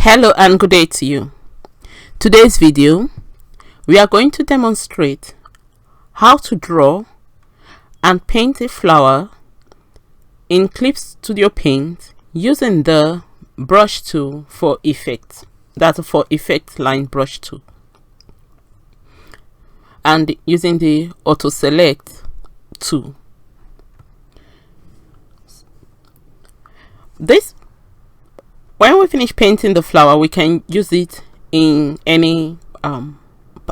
Hello and good day to you. Today's video, we are going to demonstrate how to draw and paint a flower in Clip Studio Paint using the brush tool for effect. That's for effect line brush tool, and using the auto select tool. When we finish painting the flower, we can use it in any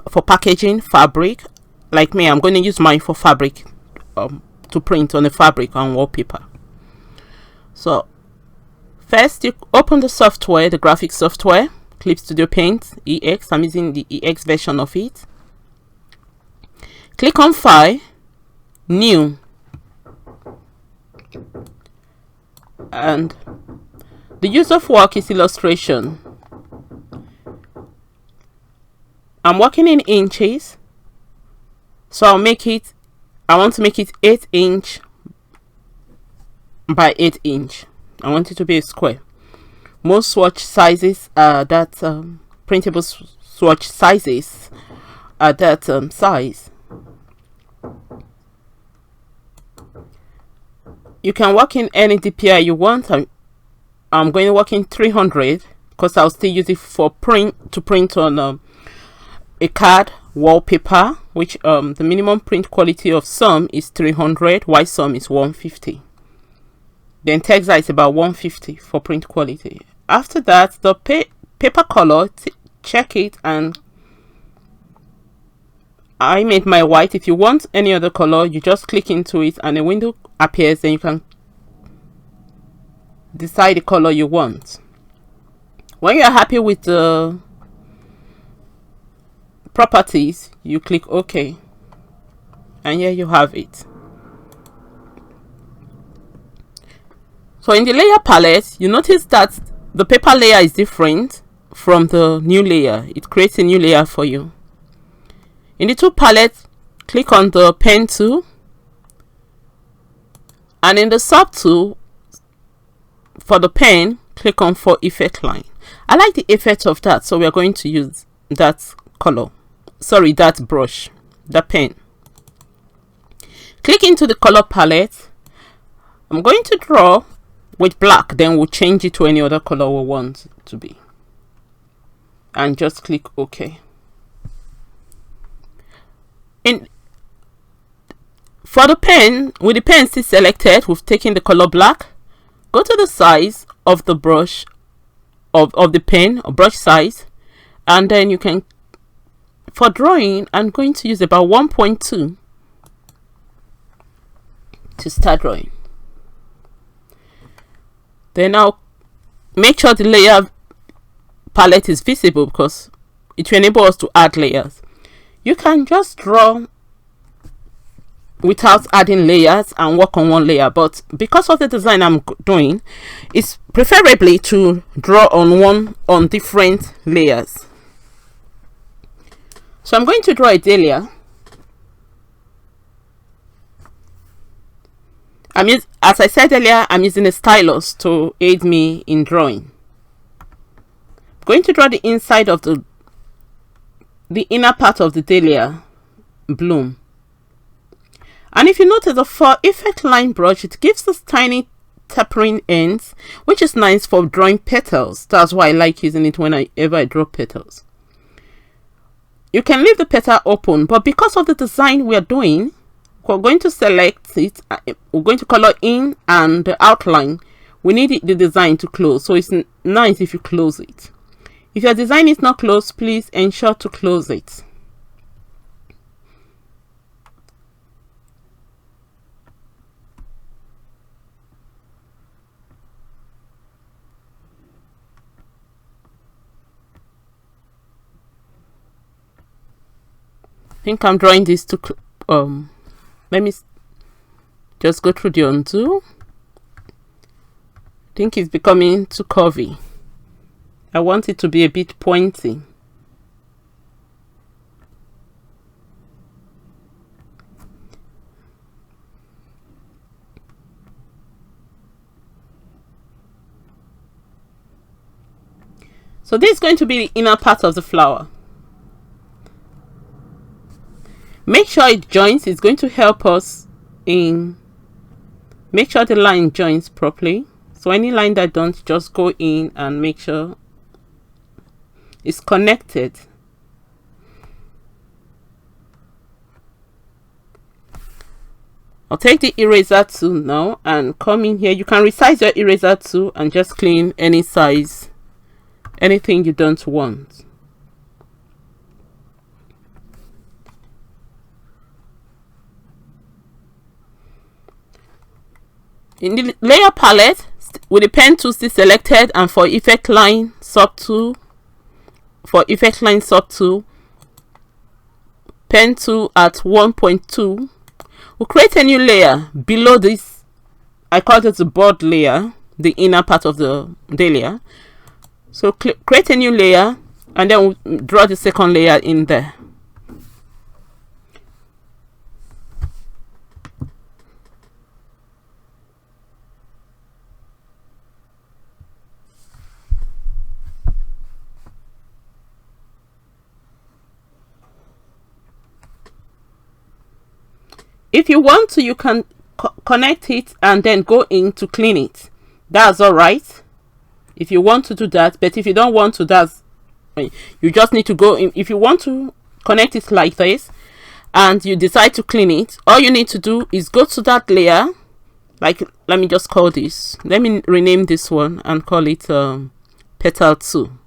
for packaging fabric. Like me, I'm going to use mine for fabric, to print on the fabric and wallpaper. So first, you open the software, the graphic software, Clip Studio Paint EX. I'm using the EX version of it. Click on File, New, and the use of work is illustration. I'm working in inches, so I want to make it 8 inch by 8 inch. I want it to be a square. Most swatch sizes are that printable swatch sizes are that size. You can work in any DPI you want. I'm going to work in 300 because I'll still use it for print on a card wallpaper, which the minimum print quality of some is 300 while some is 150. Then Texas is about 150 for print quality. After that, the paper color, check it, and I made my white. If you want any other color, you just click into it and a window appears, then you can decide the color you want. When you're happy with the properties, you click OK, and here you have it. So in the layer palette, you notice that the paper layer is different from the new layer. It creates a new layer for you. In the tool palette, click on the pen tool, and in the sub tool for the pen, click on for effect line. I like the effect of that, so we are going to use that color. Sorry, that brush, the pen. Click into the color palette. I'm going to draw with black, then we'll change it to any other color we want it to be, and just click OK. For the pen, with the pen still selected, we've taken the color black. Go to the size of the brush of the pen, or brush size, and then you can, for drawing, I'm going to use about 1.2 to start drawing. Then I'll make sure the layer palette is visible because it will enable us to add layers. You can just draw without adding layers and work on one layer, but because of the design I'm doing, it's preferably to draw on different layers. So I'm going to draw a dahlia. As I said earlier, I'm using a stylus to aid me in drawing. I'm going to draw the inside of the inner part of the dahlia bloom. And if you notice, the for effect line brush, it gives us tiny tapering ends, which is nice for drawing petals. That's why I like using it whenever I draw petals. You can leave the petal open, but because of the design we are doing, we're going to select it. We're going to color in and the outline. We need the design to close, so it's nice if you close it. If your design is not closed, please ensure to close it. I think I'm drawing this to let me just go through the undo. I think it's becoming too curvy. I want it to be a bit pointy. So this is going to be the inner part of the flower. Make sure it joins. It's going to help us in make sure the line joins properly. So any line that don't, just go in and make sure it's connected. I'll take the eraser tool now and come in here. You can resize your eraser tool and just clean any size, anything you don't want. In the layer palette, with the pen tool still selected, and for effect line sub tool, pen tool at 1.2, we'll create a new layer below this. I call it the board layer, the inner part of the dahlia. So create a new layer and then we'll draw the second layer in there. If you want to, you can connect it and then go in to clean it. That's all right if you want to do that. But if you don't want to, you just need to go in. If you want to connect it like this and you decide to clean it, all you need to do is go to that layer. Like, let me just call this, let me rename this one and call it petal 2.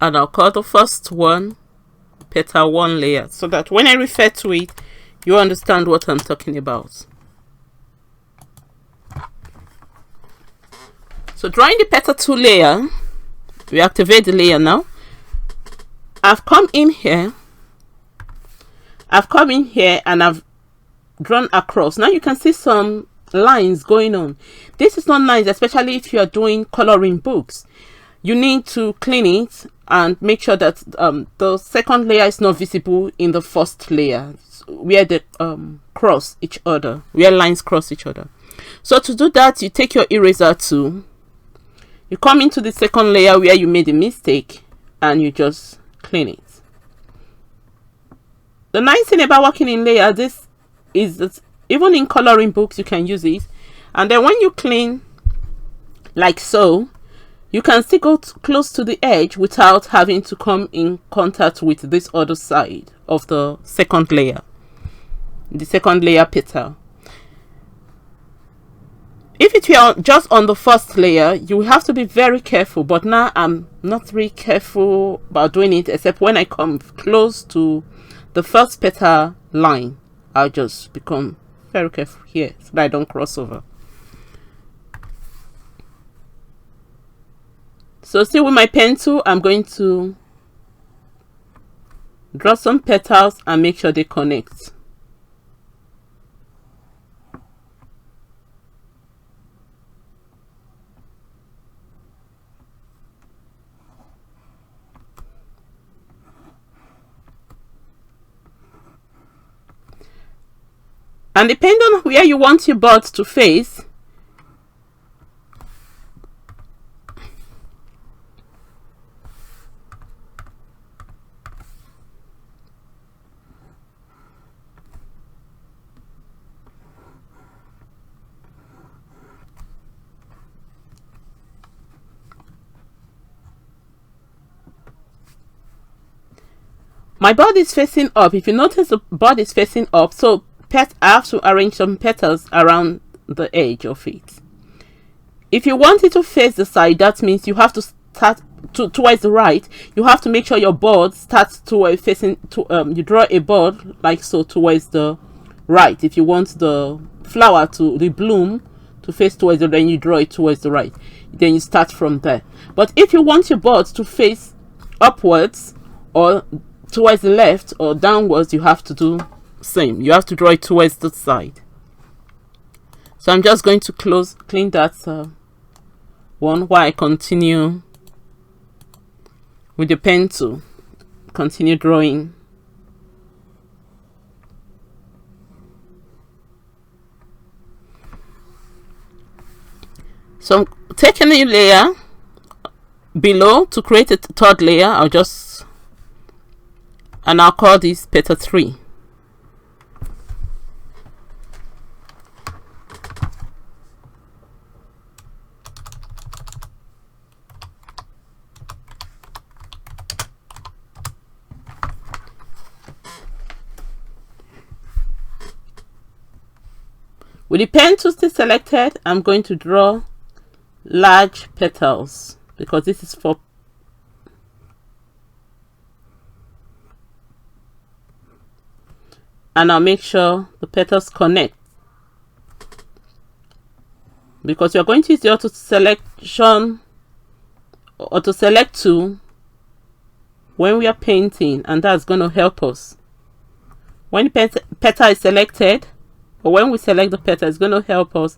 And I'll call the first one petal 1 layer, so that when I refer to it, you understand what I'm talking about. So drawing the petal 2 layer, we activate the layer now. I've come in here and I've drawn across. Now you can see some lines going on. This is not nice, especially if you are doing coloring books. You need to clean it and make sure that the second layer is not visible in the first layer, where the cross each other, where lines cross each other. So to do that, you take your eraser tool, you come into the second layer where you made a mistake, and you just clean it. The nice thing about working in layer, this is that even in coloring books you can use it, and then when you clean like so, you can still go close to the edge without having to come in contact with this other side of the second layer, the second layer petal. If it were just on the first layer, you will have to be very careful, but now I'm not really careful about doing it, except when I come close to the first petal line, I'll just become very careful here so that I don't cross over. So still with my pencil, I'm going to draw some petals and make sure they connect. And depending on where you want your bud to face, my bud is facing up. If you notice, the bud is facing up, so I have to arrange some petals around the edge of it. If you want it to face the side, that means you have to start towards the right. You have to make sure your bud starts towards facing you draw a bud like so towards the right. If you want the flower to the bloom to face towards the, then you draw it towards the right. Then you start from there. But if you want your bud to face upwards or towards the left or downwards, you have to do same. You have to draw it towards the side. So I'm just going to clean that one while I continue with the pen to continue drawing. So take a new layer below to create a third layer. I'll call this petal 3. With the pen tool still selected, I'm going to draw large petals because this is for and I'll make sure the petals connect, because you're going to use the auto selection or to select tool when we are painting, and that's going to help us when the petal is selected, or when we select the petal. It's going to help us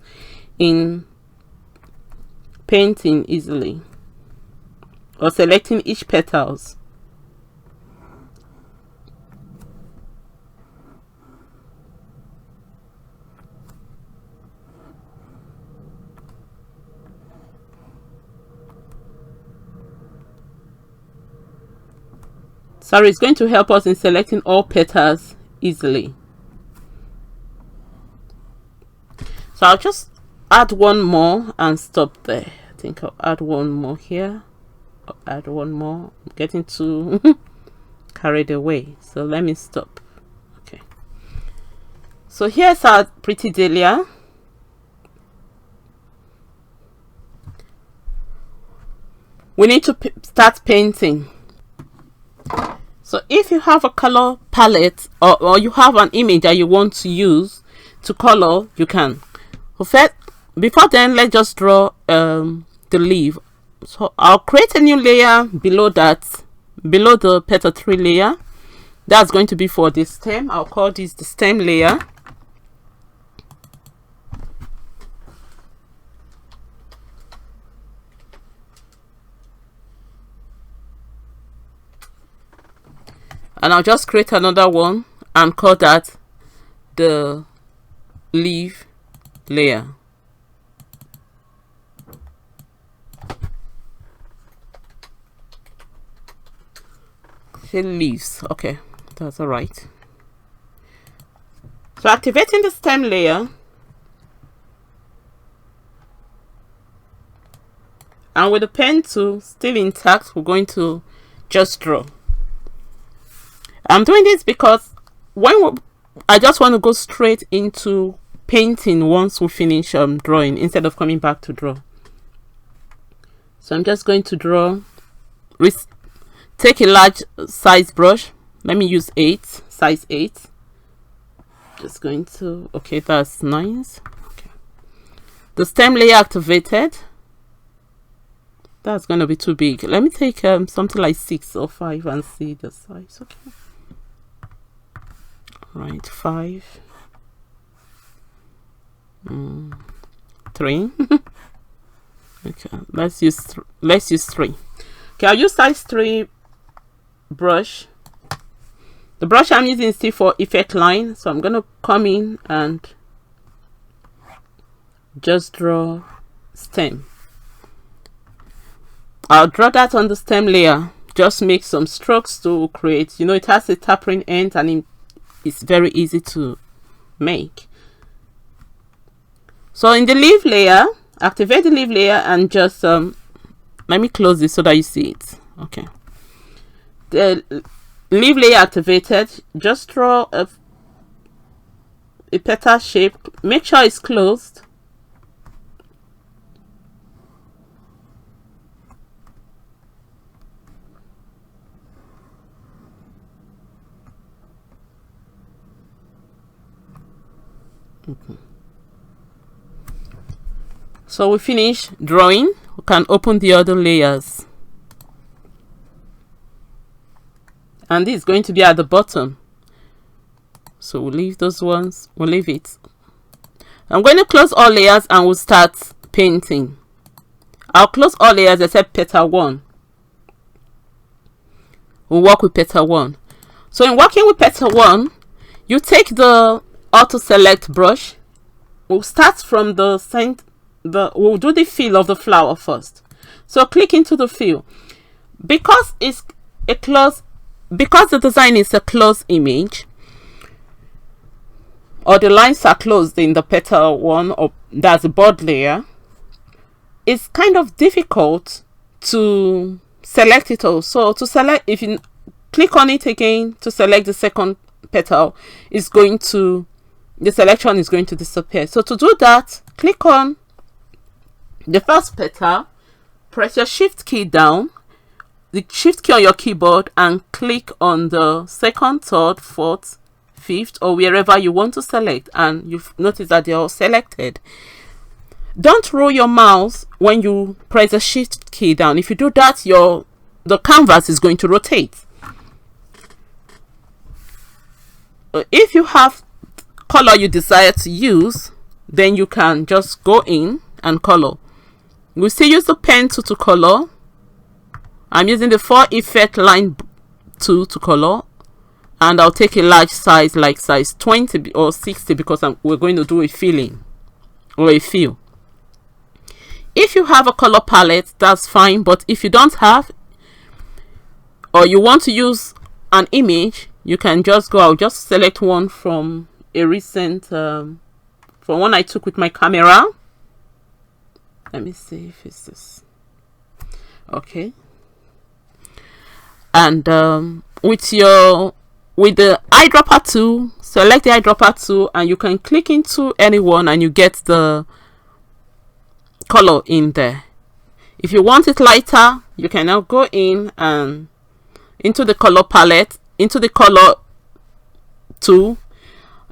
in painting easily, or selecting each petals. Sorry, it's going to help us in selecting all petals easily. So I'll just add one more and stop there. I think I'll add one more here. I'll add one more. I'm getting too carried away, so let me stop. Okay, so here's our pretty dahlia. We need to start painting. So if you have a color palette, or you have an image that you want to use to color, you can. Before then, let's just draw the leaf. So I'll create a new layer below that, below the petal 3 layer. That's going to be for the stem. I'll call this the stem layer. And I'll just create another one and call that the leaf layer. Say leaves. Okay, that's all right. So activating the stem layer, and with the pen tool still intact, we're going to just draw. I'm doing this because I just want to go straight into painting once we finish drawing, instead of coming back to draw. So I'm just going to draw. Take a large size brush. Let me use size 8. Just going to, okay, that's nice. Okay, the stem layer activated. That's going to be too big. Let me take something like 6 or 5 and see the size. Okay, right, 5, 3. Okay, let's use 3. Okay, I'll use size 3 brush. The brush I'm using is still for effect line, so I'm gonna come in and just draw stem. I'll draw that on the stem layer. Just make some strokes to create, you know, it has a tapering end, and it's very easy to make. So in the leaf layer, activate the leaf layer and just let me close this so that you see it. Okay, the leaf layer activated. Just draw a petal shape. Make sure it's closed. So we finish drawing. We can open the other layers, and this is going to be at the bottom, so we'll leave those ones. We'll leave it. I'm going to close all layers and we'll start painting. I'll close all layers except petal 1. we'll work with petal 1. So in working with petal 1, you take the auto select brush. We'll start from the center. We'll do the fill of the flower first. So click into the fill. Because it's a close, because the design is a close image, or the lines are closed in the petal 1, or that's a board layer, it's kind of difficult to select it all. So to select, if you click on it again to select the second petal, it's going to, the selection is going to disappear. So to do that, click on the first petal, press your shift key down, the shift key on your keyboard, and click on the second, third, fourth, fifth, or wherever you want to select, and you've noticed that they're all selected. Don't roll your mouse when you press the shift key down. If you do that, the canvas is going to rotate. If you have color you desire to use, then you can just go in and color. We still use the pen tool to color. I'm using the 4 effect line tool to color, and I'll take a large size, like size 20 or 60, because we're going to do a filling or a fill. If you have a color palette, that's fine, but if you don't have, or you want to use an image, you can just go, I'll just select one from a recent, from one I took with my camera. Let me see if it's this. Okay. And with the eyedropper tool, select the eyedropper tool, and you can click into anyone and you get the color in there. If you want it lighter, you can now go in and into the color palette, into the color tool,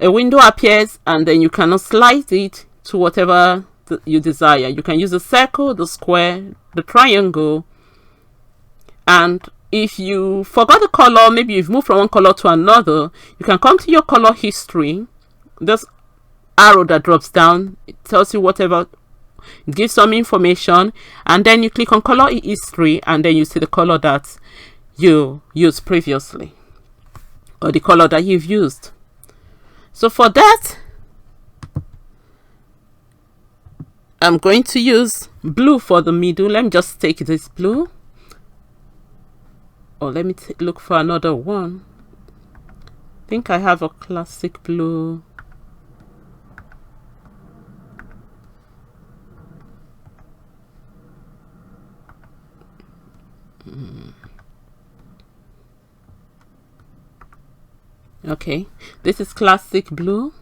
a window appears, and then you can slide it to whatever you desire. You can use the circle, the square, the triangle, and if you forgot the color, maybe you've moved from one color to another, you can come to your color history. This arrow that drops down, it tells you whatever, it gives some information, and then you click on color history, and then you see the color that you used previously, or the color that you've used. So for that, I'm going to use blue for the middle. Let me just take this blue. Or let me look for another one. I think I have a classic blue. Okay, this is classic blue.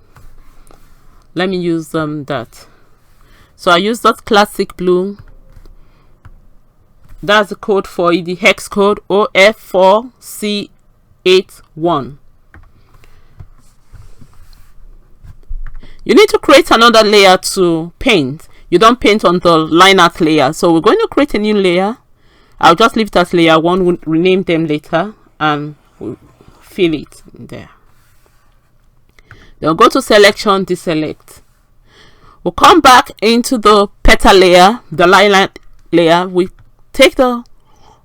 Let me use that. So I use that classic blue. That's the code for it, the hex code OF4C81. You need to create another layer to paint. You don't paint on the line art layer. So we're going to create a new layer. I'll just leave it as layer 1. We'll rename them later and we'll fill it in there. Then go to selection, deselect. We'll come back into the petal layer, the line art layer. We take the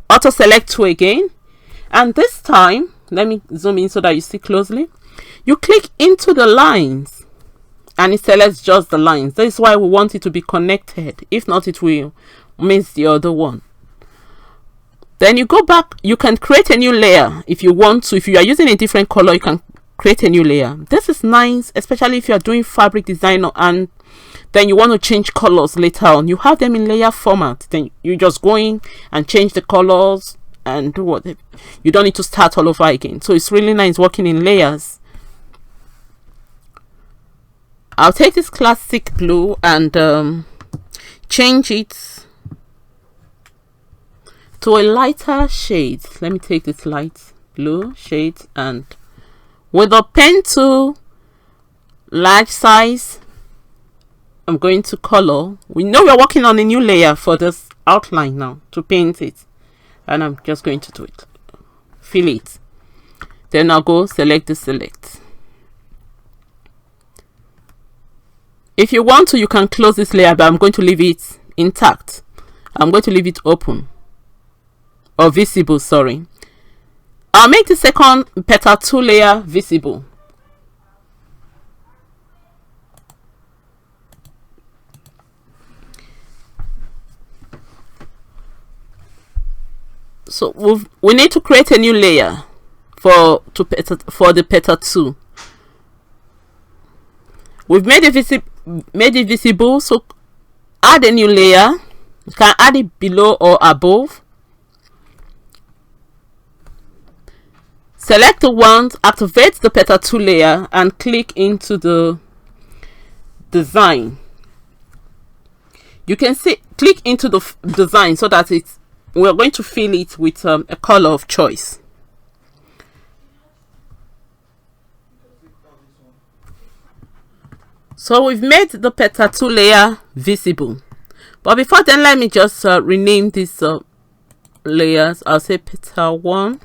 auto select tool again, and this time let me zoom in so that you see closely. You click into the lines and it selects just the lines. That is why we want it to be connected. If not, it will miss the other one. Then you go back. You can create a new layer if you want to. If you are using a different color, you can create a new layer. This is nice, especially if you are doing fabric design and then you want to change colors later on. You have them in layer format. Then you just go in and change the colors and do what you don't need to start all over again. So it's really nice working in layers. I'll take this classic blue and change it to a lighter shade. Let me take this light blue shade, and with a pen tool, large size, I'm going to color. We know we're working on a new layer for this outline now to paint it, and I'm just going to do it, fill it. Then I'll go select the select. If you want to, you can close this layer, but I'm going to leave it intact. I'm going to leave it open or visible, sorry. I'll make the second petal 2 layer visible. So we need to create a new layer for the petal 2. We've made it visible, so add a new layer. You can add it below or above. Select the wand, activate the petal 2 layer and click into the design. You can see, click into the design so that we're going to fill it with a color of choice. So we've made the petal 2 layer visible, but before then, let me just rename these layers. I'll say petal 1,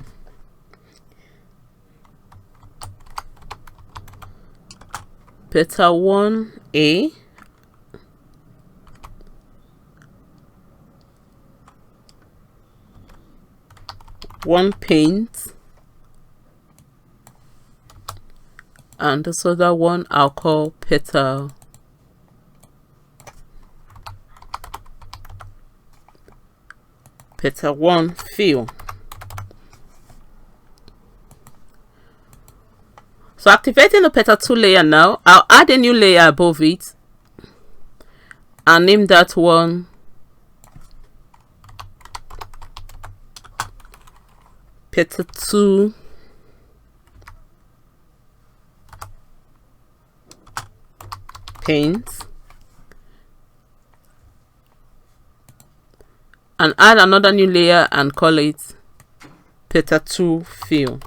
petal 1A, one paint, and this other one I'll call petal 1 fill. So activating the petal 2 layer now, I'll add a new layer above it and name that one petal 2 paints, and add another new layer and call it petal 2 fill.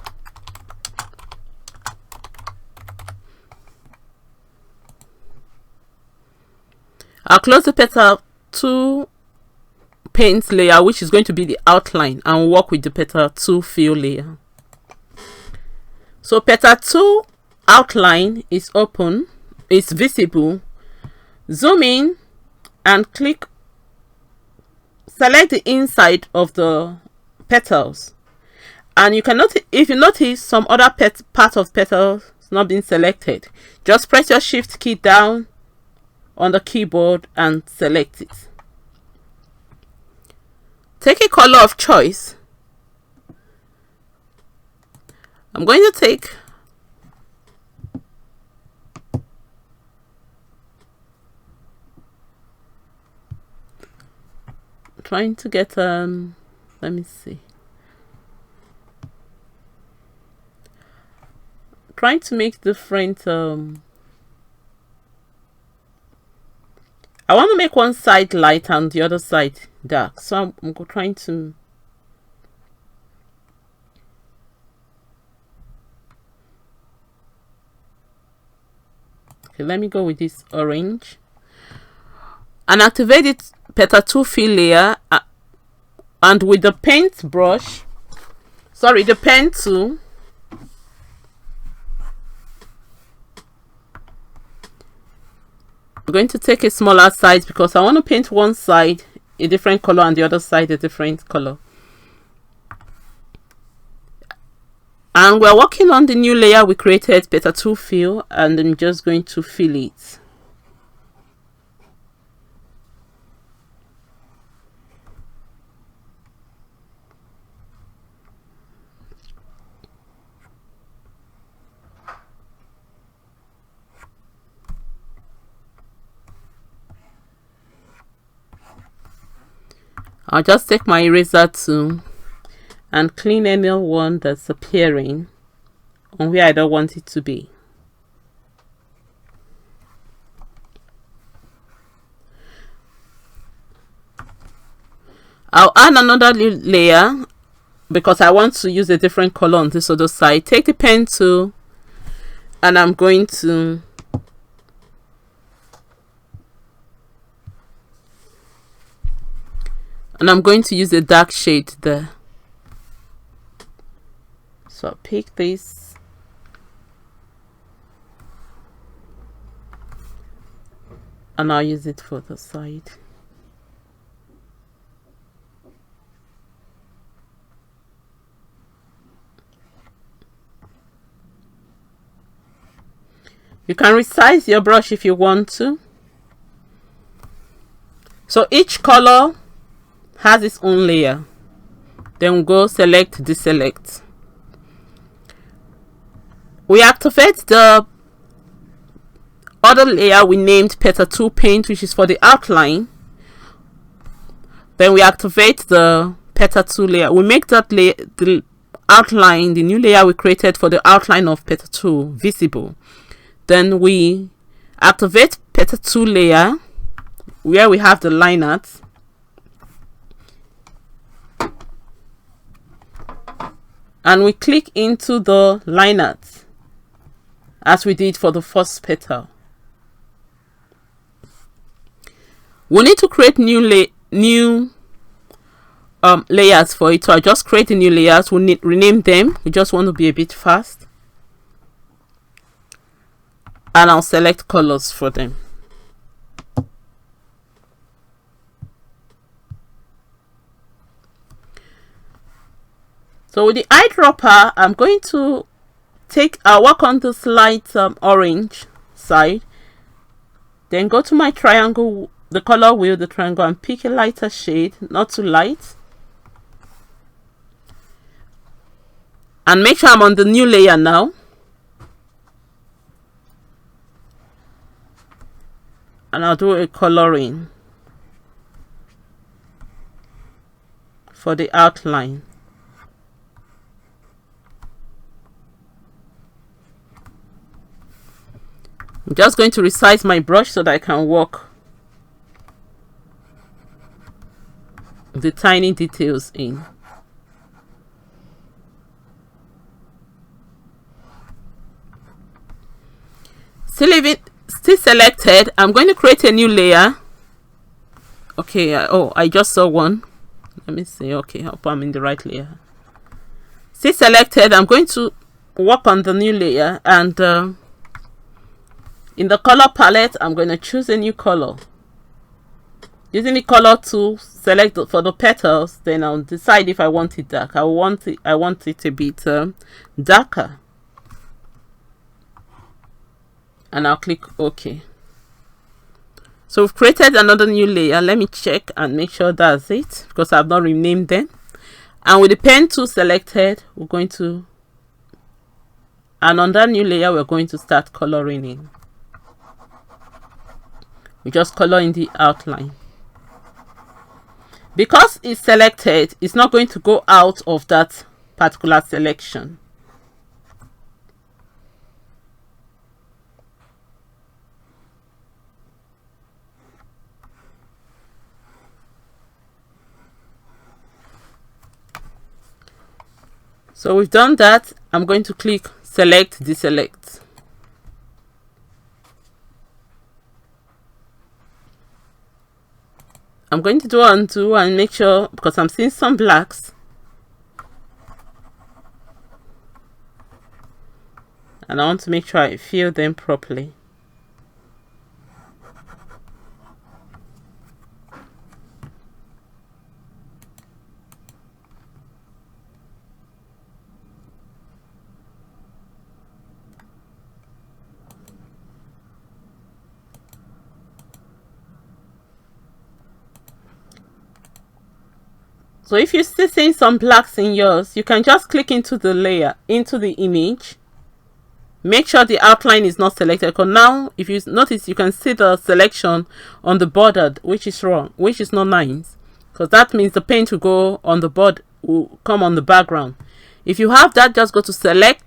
I'll close the petal 2 paint layer, which is going to be the outline, and work with the petal 2 fill layer. So petal 2 outline is open, it's visible. Zoom in and click, select the inside of the petals, and you can notice, if you notice some other part of petals not being selected, just press your shift key down on the keyboard and select it. Take a color of choice. I'm going to take trying to get let me see, trying to make different I want to make one side light and the other side dark, so I'm trying to okay, let me go with this orange and activate it petal 2 fill layer, and with the paint brush, sorry, the pen tool, I'm going to take a smaller size because I want to paint one side a different color and the other side a different color. And we're working on the new layer we created, petal 2 fill, and I'm just going to fill it. I'll just take my eraser tool and clean any one that's appearing on where I don't want it to be. I'll add another layer because I want to use a different color on this other side. Take the pen tool and I'm going to use a dark shade there. So I'll pick this and I'll use it for the side. You can resize your brush if you want to. So each color has its own layer. Then we go select, deselect. We activate the other layer we named Petal 2 paint, which is for the outline. Then we activate the Petal 2 layer. We make that layer, the outline, the new layer we created for the outline of Petal 2 visible. Then we activate Petal 2 layer where we have the line art. And we click into the line art as we did for the first petal. We need to create new layers for it. So I just create the new layers. We rename them. We just want to be a bit fast. And I'll select colors for them. So with the eyedropper, I'm going to work on this light orange side. Then go to my triangle, the color wheel, the triangle, and pick a lighter shade, not too light. And make sure I'm on the new layer now. And I'll do a coloring for the outline. I'm just going to resize my brush so that I can work the tiny details in. Still selected. I'm going to create a new layer. Okay, oh, I just saw one. Let me see. Okay, I hope I'm in the right layer. Still selected. I'm going to work on the new layer, and in the color palette, I'm going to choose a new color. Using the color to select for the petals, then I'll decide if I want it dark. I want it a bit darker. And I'll click OK. So we've created another new layer. Let me check and make sure that's it, because I've not renamed them. And with the pen tool selected, we're going to, and on that new layer, we're going to start coloring in. We just color in the outline. Because it's selected, it's not going to go out of that particular selection. So we've done that. I'm going to click select, deselect. I'm going to do undo and make sure, because I'm seeing some blacks, and I want to make sure I fill them properly. So if you're still seeing some blacks in yours, you can just click into the layer, into the image. Make sure the outline is not selected, because now if you notice, you can see the selection on the border, which is wrong, which is not nice, because that means the paint will go on the board, will come on the background. If you have that, just go to select,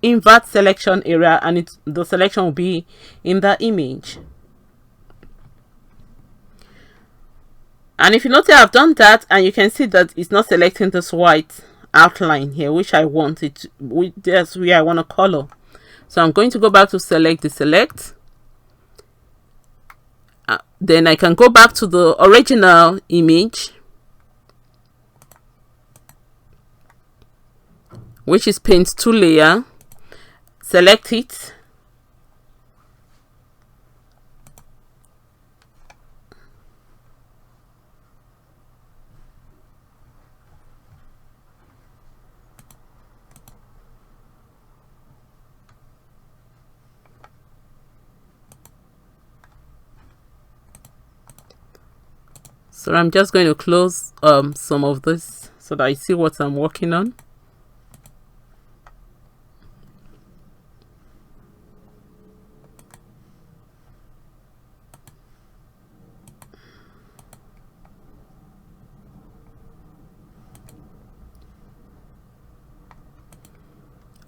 invert selection area, and the selection will be in the image. And if you notice, I've done that, and you can see that it's not selecting this white outline here, which I want it. That's where I want to color. So I'm going to go back to select, deselect. Then I can go back to the original image, which is paint 2 layer. Select it. So I'm just going to close some of this so that I see what I'm working on.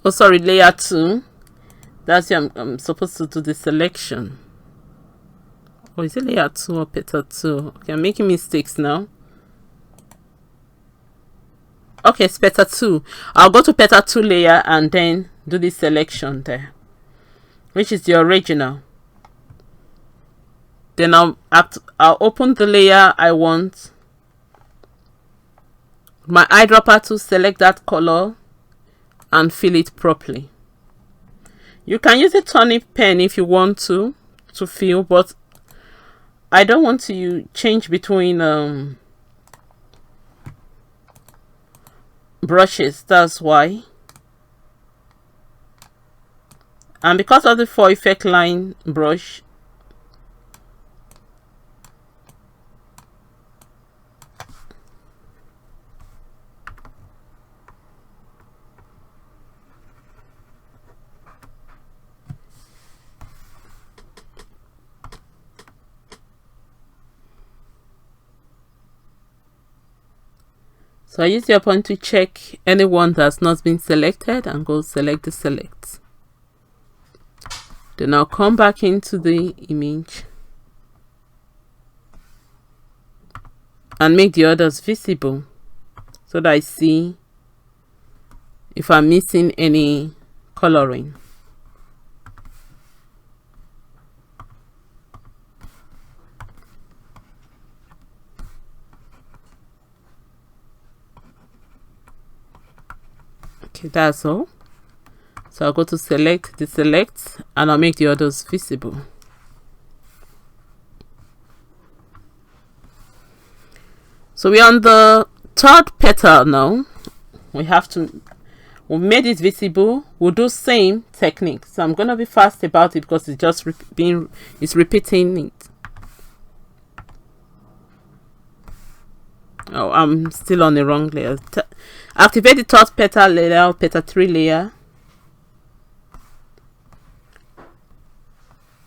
Oh, sorry, layer 2. That's I'm supposed to do the selection. Oh, is it layer 2 or petal 2? Okay, I'm making mistakes now. Okay, it's petal 2. I'll go to petal 2 layer and then do the selection there, which is the original. Then I'll open the layer I want. My eyedropper to select that color and fill it properly. You can use a tonic pen if you want to fill, but I don't want to change between brushes. That's why. And because of the 4 effect line brush, so I use your point to check anyone that's not been selected and go select the select. Then I'll come back into the image and make the others visible so that I see if I'm missing any coloring. Okay, that's all. So I'll go to select the select and I'll make the others visible. So we're on the 3rd petal now. We've made it visible. We'll do same technique. So I'm gonna be fast about it because it's just repeating it. Oh, I'm still on the wrong layer. Activate the 3rd petal layer, petal 3 layer,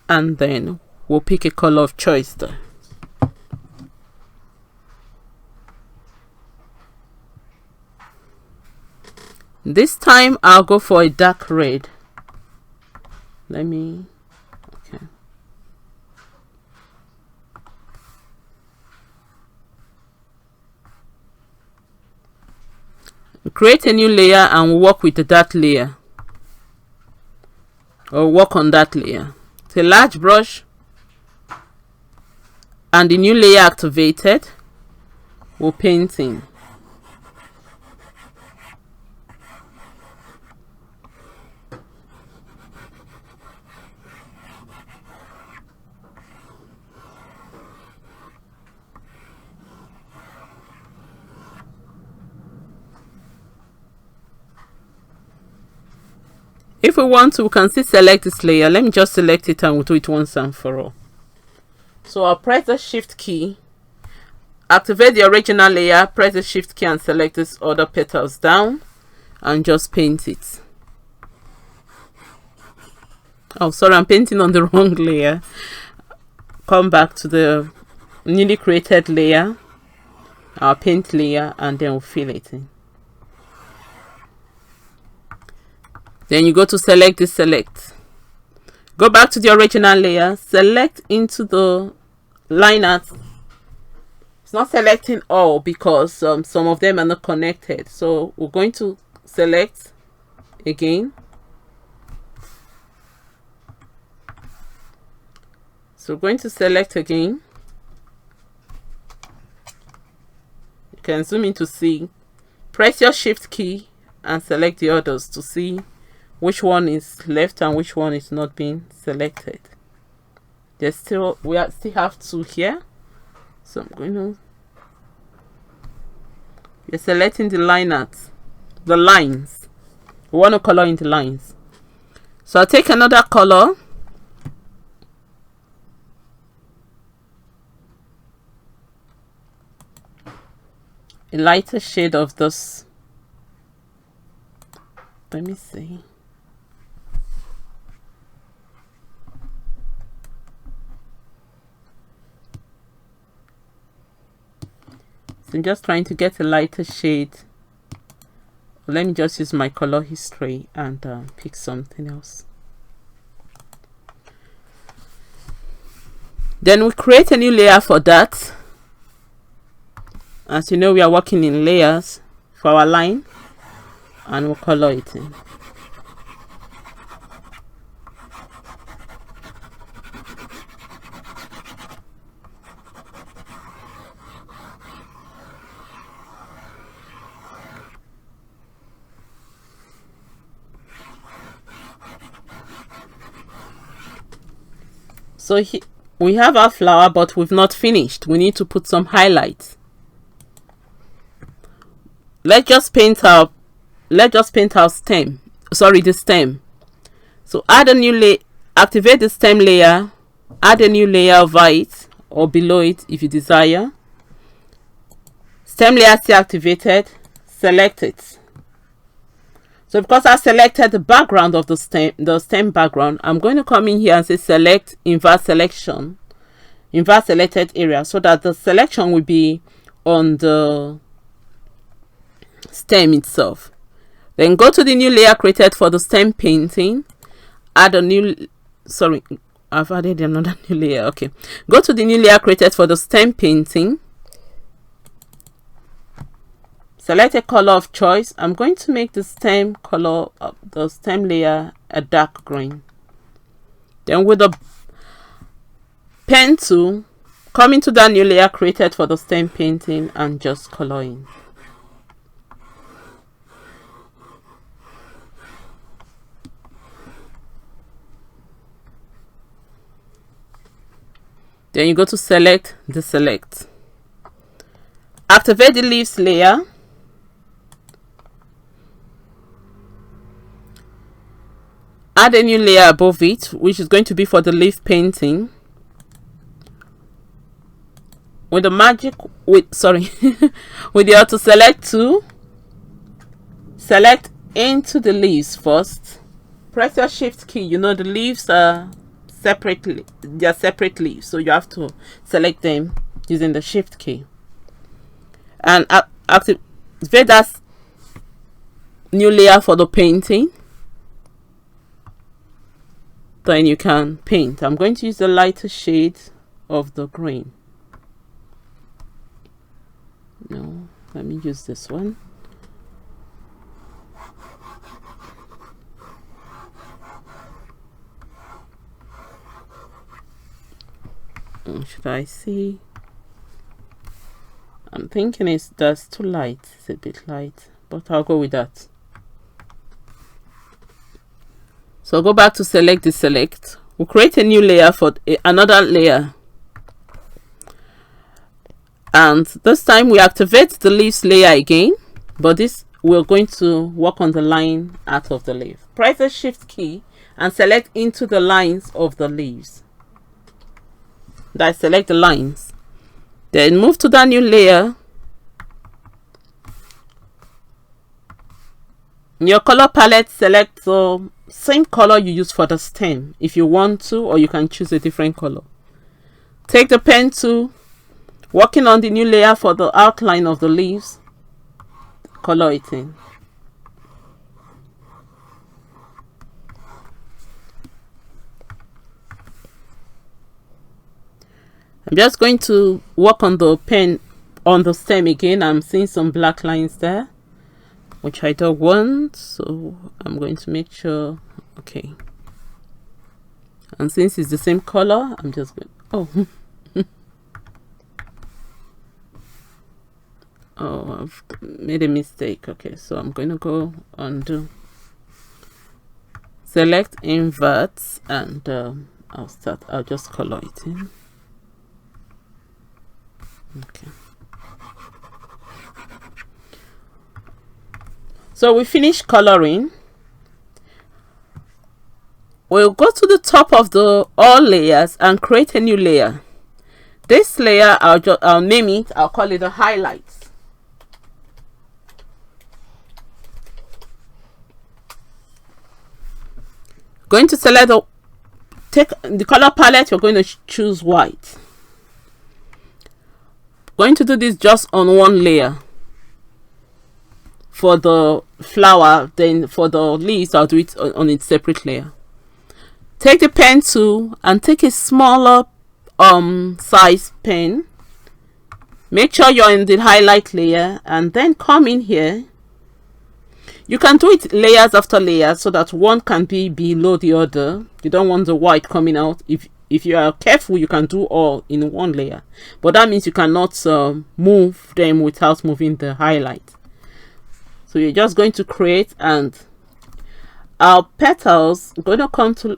and then we'll pick a color of choice there. This time I'll go for a dark red. Okay. Create a new layer and work with that layer, or work on that layer. It's a large brush and the new layer activated. We'll paint in. If we want to, we can still select this layer. Let me just select it and we'll do it once and for all. So I'll press the shift key, activate the original layer, press the shift key and select this other petals down and just paint it. Oh, sorry, I'm painting on the wrong layer. Come back to the newly created layer, our paint layer, and then we'll fill it in. Then you go to select the select. Go back to the original layer, select into the line art. It's not selecting all because some of them are not connected. So we're going to select again. So we're going to select again. You can zoom in to see. Press your shift key and select the others to see which one is left and which one is not being selected. We still have 2 here, so I'm going to, we're selecting the line art, the lines. We want to color in the lines, so I'll take another color a lighter shade of this. Let me see. So I'm just trying to get a lighter shade. Let me just use my color history and pick something else. Then we create a new layer for that. As you know, we are working in layers for our line, and we'll color it in. So we have our flower, but we've not finished. We need to put some highlights. Let's just paint our stem. Sorry, the stem. So add a new layer, activate the stem layer, add a new layer over it or below it if you desire. Stem layer still activated, select it. So because I selected the background of the stem background, I'm going to come in here and say select invert selection, invert selected area, so that the selection will be on the stem itself. Then go to the new layer created for the stem painting, add a new, sorry, I've added another new layer. Okay, go to the new layer created for the stem painting, select a color of choice. I'm going to make the stem color of the stem layer a dark green. Then with the pen tool, come into that new layer created for the stem painting and just color in. Then you go to select, deselect. Activate the leaves layer. Add a new layer above it, which is going to be for the leaf painting. With the with the auto select tool, select into the leaves first. Press your shift key. You know the leaves are separately, they are separate leaves, so you have to select them using the shift key. And activate that new layer for the painting. Then you can paint. I'm going to use the lighter shade of the green. No, let me use this one. Should I see? I'm thinking that's too light. It's a bit light, but I'll go with that. So go back to select, deselect. We'll create a new layer for another layer. And this time we activate the leaves layer again, but this we're going to work on the line out of the leaf. Press the shift key and select into the lines of the leaves. That select the lines. Then move to that new layer. In your color palette, select the same color you use for the stem if you want to, or you can choose a different color. Take the pen tool, working on the new layer for the outline of the leaves, color it in. I'm just going to work on the pen on the stem again. I'm seeing some black lines there, which I don't want, so I'm going to make sure. Okay, and since it's the same color, I'm just going, oh oh, I've made a mistake. Okay, so I'm going to go undo, select invert, and I'll just color it in. Okay, so we finished coloring. We'll go to the top of the all layers and create a new layer. This layer I'll name it, I'll call it the highlights. Going to select take the color palette. You're going to choose white. Going to do this just on one layer for the flower. Then for the leaves, I'll do it on its separate layer. Take the pen tool and take a smaller size pen. Make sure you're in the highlight layer, and then come in here. You can do it layers after layers so that one can be below the other. You don't want the white coming out. If you are careful, you can do all in one layer, but that means you cannot move them without moving the highlight. So you're just going to create, and our petals are going to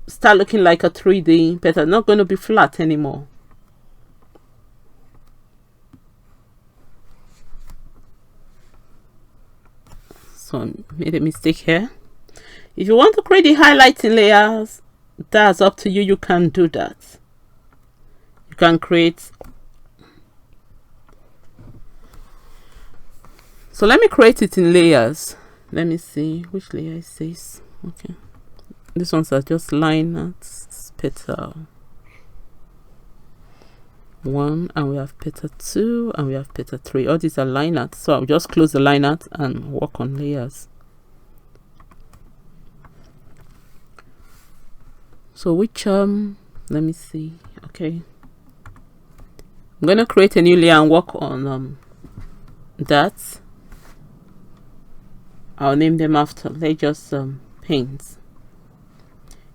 start looking like a 3D petal, not going to be flat anymore. So I made a mistake here. If you want to create the highlighting layers, that's up to you. You can do that. You can create. So let me create it in layers. Let me see which layer it says. Okay, these ones are just line arts, petal 1, and we have petal 2, and we have petal 3. All these are line art, so I'll just close the line art and work on layers. So which let me see. Okay, I'm gonna create a new layer and work on that. I'll name them after. They just paints.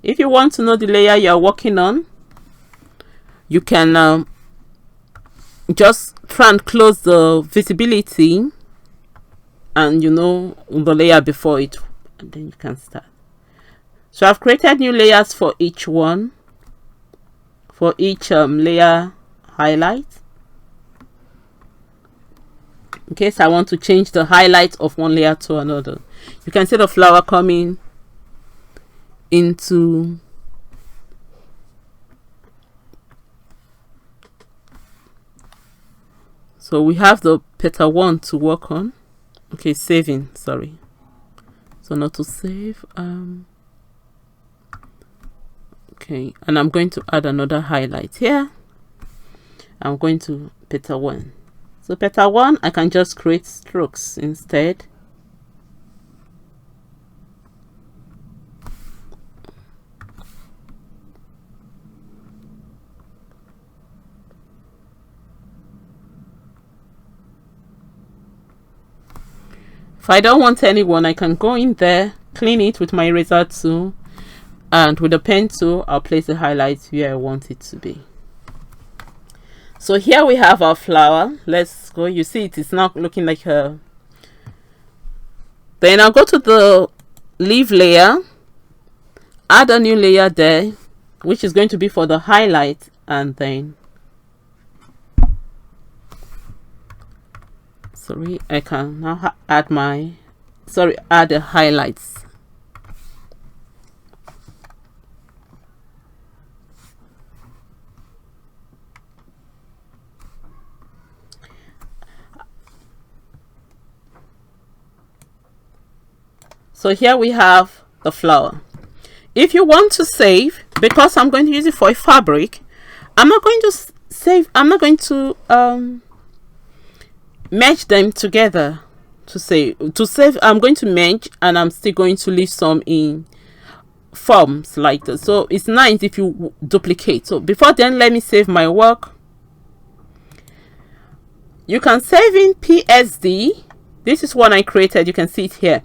If you want to know the layer you're working on, you can just try and close the visibility, and you know the layer before it, and then you can start. So I've created new layers for each one, for each layer highlight, in case I want to change the highlight of one layer to another. You can see the flower coming into so we have the petal 1 to work on. Okay, saving, sorry. So not to save. Okay, and I'm going to add another highlight here. I'm going to petal 1. So petal 1, I can just create strokes instead. If I don't want anyone, I can go in there, clean it with my eraser tool, and with the pen tool, I'll place the highlights where I want it to be. So here we have our flower. Let's go. You see it is now looking like a. Then I'll go to the leaf layer, add a new layer there, which is going to be for the highlight, and then sorry, I can now add add the highlights. So here we have the flower. If you want to save, because I'm going to use it for a fabric, I'm not going to save, I'm not going to merge them together to save. I'm going to merge, and I'm still going to leave some in forms like this. So it's nice if you duplicate. So before then, let me save my work. You can save in PSD. This is one I created. You can see it here.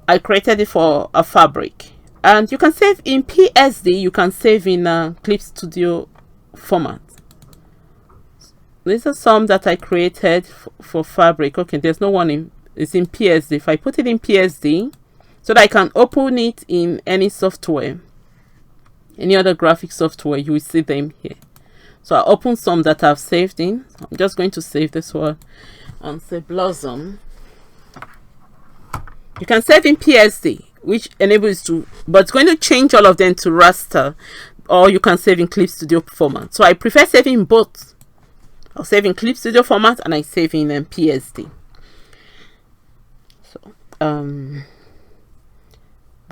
I created it for a fabric, and you can save in PSD. You can save in Clip Studio format. These are some that I created for fabric. Okay, there's no one in, it's in PSD. If I put it in PSD, so that I can open it in any software, any other graphic software, you will see them here. So I open some that I've saved in. So I'm just going to save this one and say Blossom. You can save in PSD, which enables to, but it's going to change all of them to raster, or you can save in Clip Studio format. So I prefer saving both. I'll save in Clip Studio format, and I save in PSD. So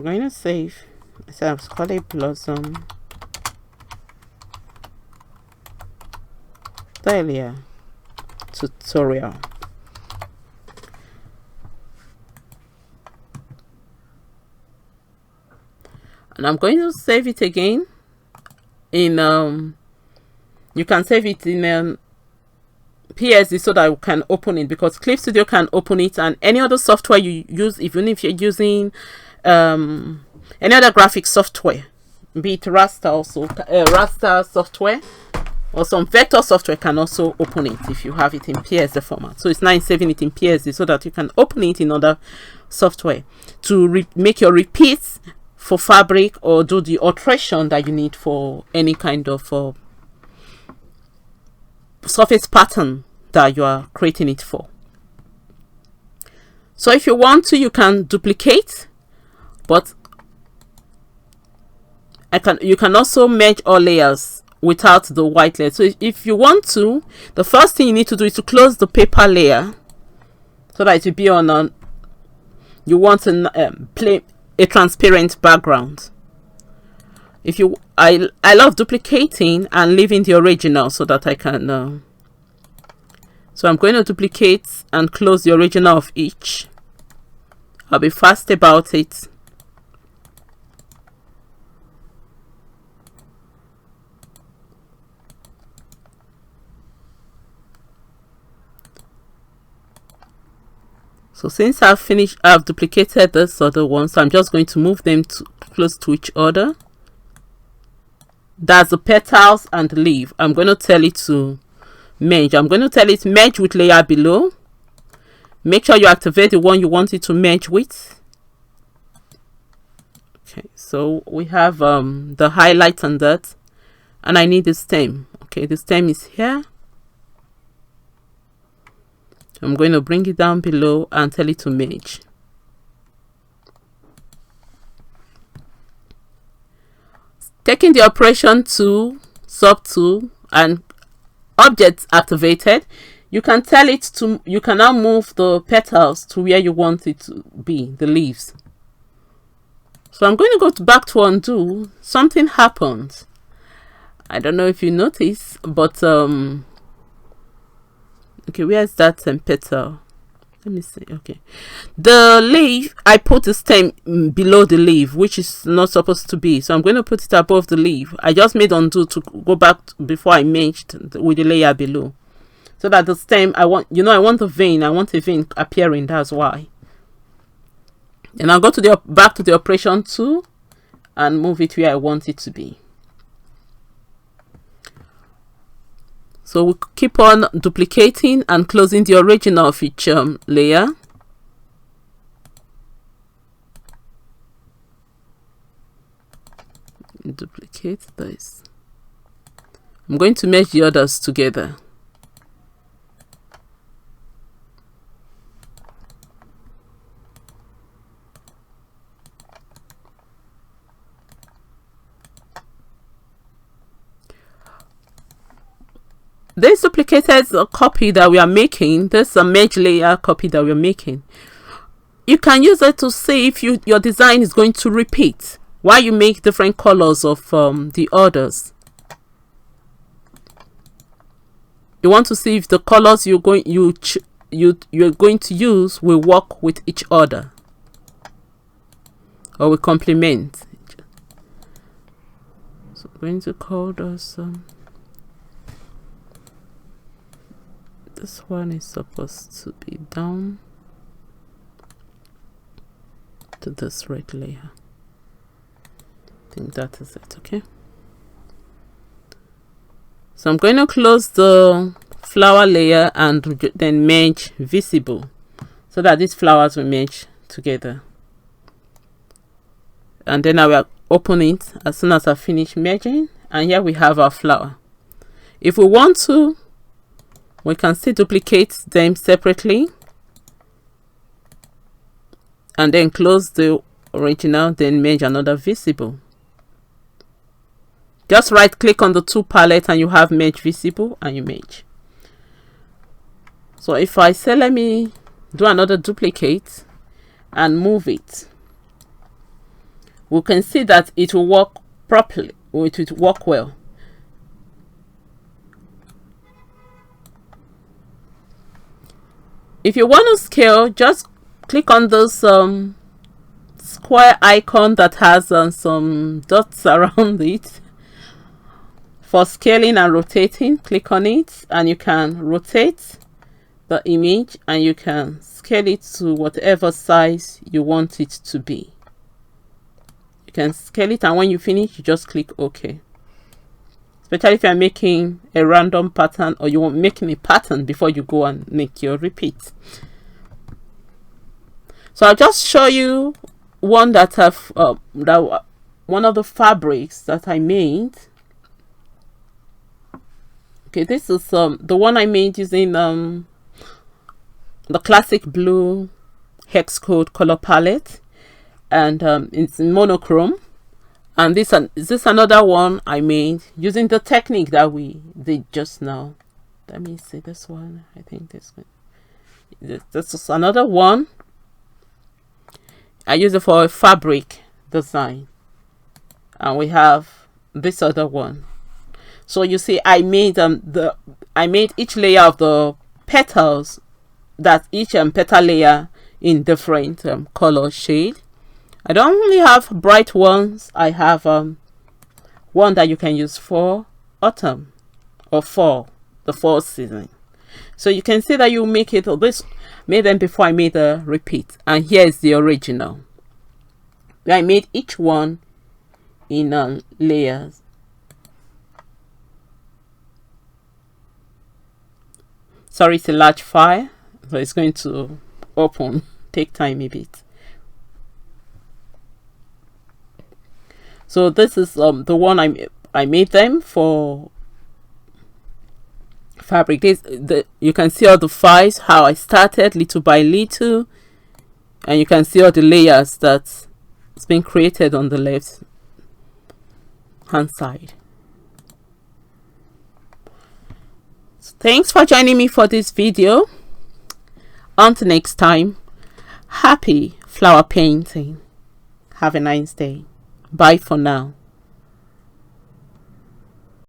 I'm going to save. So I'll call it blossom dahlia tutorial. And I'm going to save it again in you can save it in PSD so that you can open it, because Clip Studio can open it, and any other software you use, even if you're using any other graphic software, be it raster also, raster software or some vector software, can also open it if you have it in PSD format. So it's nice saving it in PSD so that you can open it in other software to make your repeats for fabric, or do the alteration that you need for any kind of surface pattern that you are creating it for. So if you want to, you can duplicate, but you can also merge all layers without the white layer. So if you want to, the first thing you need to do is to close the paper layer so that it will be on you want to play a transparent background. If you I love duplicating and leaving the original so that I can so I'm going to duplicate and close the original of each. I'll be fast about it. So since I've duplicated this other one, so I'm just going to move them close to each other. That's the petals and the leaf. I'm going to tell it to merge. I'm going to tell it merge with layer below. Make sure you activate the one you want it to merge with. Okay, so we have the highlight on that, and I need the stem. Okay, the stem is here. I'm going to bring it down below and tell it to merge. Taking the operation tool, sub tool, and objects activated, you can tell it to, you can now move the petals to where you want it to be, the leaves. So I'm going to go back to undo. Something happened. I don't know if you notice, but okay, where's that petal? Let me see. Okay, the leaf, I put the stem below the leaf, which is not supposed to be, so I'm going to put it above the leaf. I just made undo to go back before I merged with the layer below, so that the stem, I want, I want a vein appearing. That's why. And I'll go to the back to the operation tool and move it where I want it to be. So we keep on duplicating and closing the original of each layer. Duplicate this. I'm going to merge the others together. This duplicated copy that we are making, this merge layer copy that we're making, you can use it to see if your design is going to repeat while you make different colors of the others. You want to see if the colors you're going to use will work with each other or will complement. So I'm going to call those this one is supposed to be down to this red layer. I think that is it. Okay, so I'm going to close the flower layer and then merge visible so that these flowers will merge together, and then I will open it as soon as I finish merging, and here we have our flower. If we want to, we can still duplicate them separately and then close the original, then merge another visible. Just right click on the tool palette and you have merge visible, and you merge. So if I say let me do another duplicate and move it, we can see that it will work properly, or it will work well. If you want to scale, just click on those square icon that has some dots around it. For scaling and rotating, click on it and you can rotate the image and you can scale it to whatever size you want it to be. You can scale it, and when you finish, you just click OK. Especially if you're making a random pattern, or you want making a pattern before you go and make your repeat. So I'll just show you one that I've one of the fabrics that I made. Okay, this is the one I made using the classic blue hex code color palette, and it's in monochrome. And this is another one I made using the technique that we did just now. Let me see this one. I think this is another one. I use it for a fabric design, and we have this other one. So you see, I made each layer of the petals, that each petal layer in different color shade. I don't only have bright ones. I have one that you can use for autumn or fall, the fall season. So you can see that you make it. This made them before I made the repeat, and here is the original. I made each one in layers. Sorry, it's a large file, so it's going to open, take time a bit. So this is the one I made them for fabric. You can see all the files, how I started little by little, and you can see all the layers that's been created on the left hand side. So thanks for joining me for this video. Until next time, happy flower painting. Have a nice day. Bye for now.